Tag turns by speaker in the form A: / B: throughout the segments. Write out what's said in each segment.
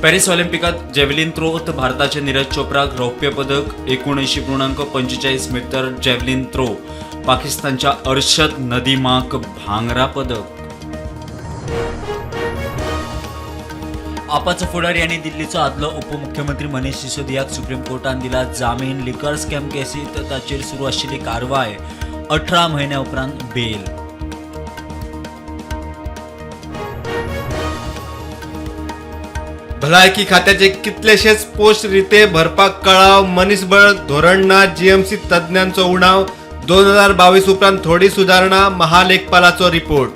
A: Paris ऑलिम्पिकात जॅव्हलिन throat भारताचे नीरज चोप्राक रौप्य पदक 79.45 मीटर जॅव्हलिन थ्रो, पाकिस्तानच्या अर्शद नदीमाक भांगरा पदक. आपाचो फुडारी आनी दिल्लीचो आदलो उपमुख्यमंत्री मनीष सिसोदियाक सुप्रीम कोर्टान दिला जामीन. लिकर स्कॅम केसीत ताचेर सुरू आशिल्ली कारवाय 18 म्हयन्या उपरांत बेल.
B: भलायकी खात्याचे कितलेशेच पोस्ट रिते भरपाक कळाव. मनीसबळ धोरण ना जीएमसी तज्ञांचो उणाव. 2022 उपरांत थोडी सुधारणा. महालेखपालाचो रिपोर्ट.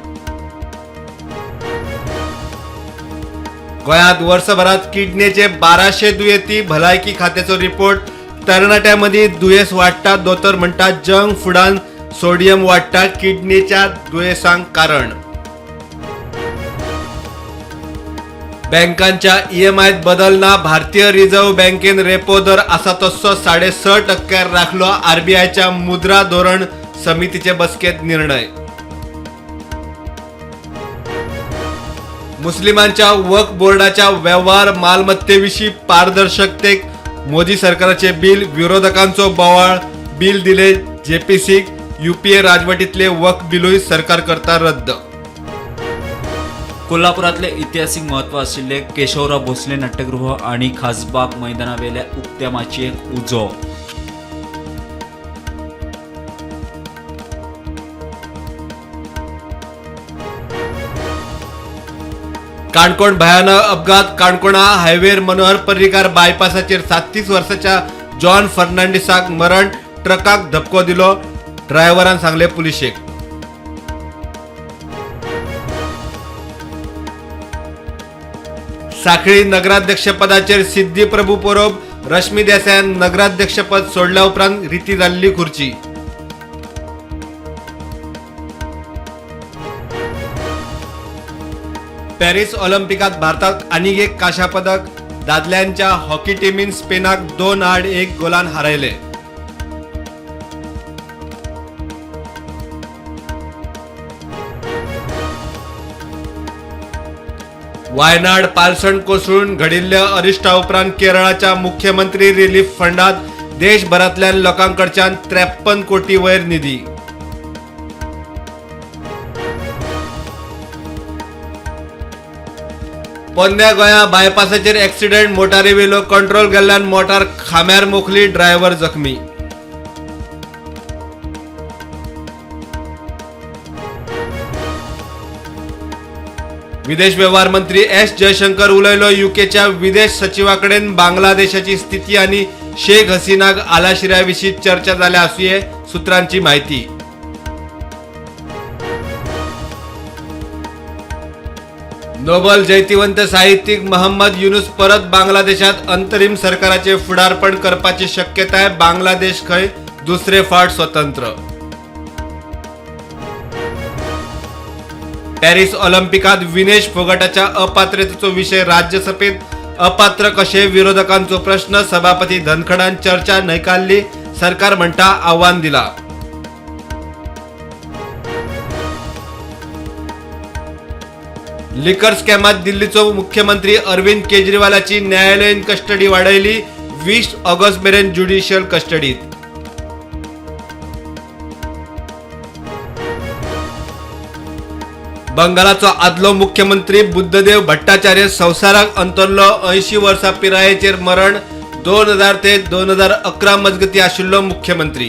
B: गोंयांत वर्सभरात किडनीचे 1200 दुयेंती. भलायकी खात्याचो रिपोर्ट. तरणाट्यांमदी दुयेंस वाडटा. दोतोर म्हणटा जंक फुडान सोडियम वाडटा किडनीच्या दुयेंसांक कारण. बँकांच्या ईएमआयत बदल ना. भारतीय रिझर्व्ह बँकेन रेपो दर आसा तसो 6.5% राखलो. आरबीआयच्या मुद्रा धोरण समितीचे बसकेत निर्णय. मुस्लिमांच्या वक्फ बोर्डाच्या व्यवहार मालमत्तेविशीं पारदर्शकतेक मोदी सरकाराचे बिल. विरोधकांचो बोवाळ. बिल दिले जेपीसीक. यूपीए राजवटीतले वक्फ बिलूय सरकार करता रद्द.
A: कोल्हापुरातले इतिहासीक महत्व आशिल्ले केशवराव भोसले नाट्यगृह आणि खासबाग मैदानावेल्या उक्त्या माचयेक उजो.
B: काणकोण भयानक अपघात. काणकोणा हायवेर मनोहर पर्रीकार बायपासाचेर 37 वर्साच्या जॉन फर्नांडिसाक मरण. ट्रकाक धपको दिलो. ड्रायव्हरान सांगले पुलिशेक. साखळी नगराध्यक्षपदाचेर सिद्धी प्रभू परोब. रश्मी देसायान नगराध्यक्षपद सोडल्या उपरांत रिती जाल्ली खुर्ची. पॅरिस ऑलिम्पिकात भारताक आनीक एक कांस्य पदक. दादल्यांच्या हॉकी टीमीन स्पेनाक 2-1 गोलान हारयले. वायनाड पालसण कोसळून घडिल्ल्या अरिश्टा उपरांत केरळाच्या मुख्यमंत्री रिलीफ फंडात देशभरातल्या लोकांकडच्यान 53 कोटी वयर निधी. पोन्न्या गोंया बायपासाचेर एक्सिडेंट. मोटारी वेलो कंट्रोल गेल्ल्यान मोटार खांब्यार मोखली. ड्रायव्हर जखमी. विदेश व्यवहार मंत्री एस जयशंकर उलयलो. यूकेच्या विदेश सचिवाकडेन बांगलादेशाची स्थिती आनी शेख हसीनाक आलाशिऱ्याविशीं चर्चा जाल्या आसुये सुत्रांची म्हायती. नोबल जैतिवंत साहित्यीक महम्मद युनुस परत बांगलादेशात अंतरीम सरकाराचे फुडारपण करपाची शक्यताय. बांगलादेश खंय दुसरे फावट स्वतंत्र. पॅरिस ऑलिम्पिकात विनेश फोगटाच्या अपात्रतेचो विषय राज्यसभेत. अपात्र कशे विरोधकांचो प्रश्न. सभापती धनखडान चर्चा न्हयकारली. सरकार म्हणटा आव्हान दिला. लिकर स्कॅमात दिल्लीचो मुख्यमंत्री अरविंद केजरीवालाची न्यायालयीन कस्टडी वाडयली. 20 ऑगस्ट मेरेन ज्युडिशियल कस्टडीत. बंगालाचो आदलो मुख्यमंत्री बुद्धदेव भट्टाचार्य संवसाराक अंतरलो. 80 वर्सां पिरायेचेर मरण. 2000 ते 2011 मजगती आशिल्लो मुख्यमंत्री.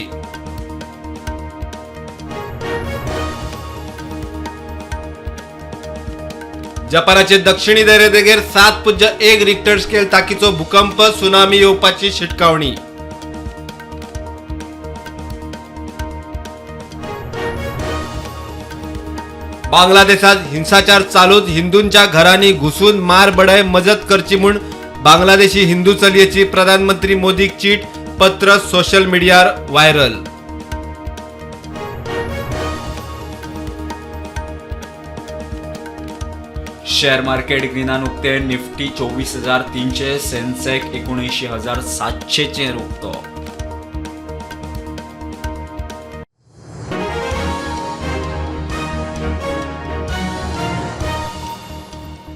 B: जपानाचे दक्षिणी दर्यादेगेर 7.1 रिक्टर स्केल ताकीचो भूकंप. सुनामी येवपाची शिटकावणी. बांगलादेशात हिंसाचार चालूच. हिंदूंच्या घरांनी घुसून मार बडाय मजत करची म्हूण बांगलादेशी हिंदू चलयेची प्रधानमंत्री मोदीक चीट. पत्र सोशल मीडियार व्हायरल.
A: शेअर मार्केट ग्रीनान उक्ते. निफ्टी 24,300. सेन्सेक्स 79,700 चेर उक्तो.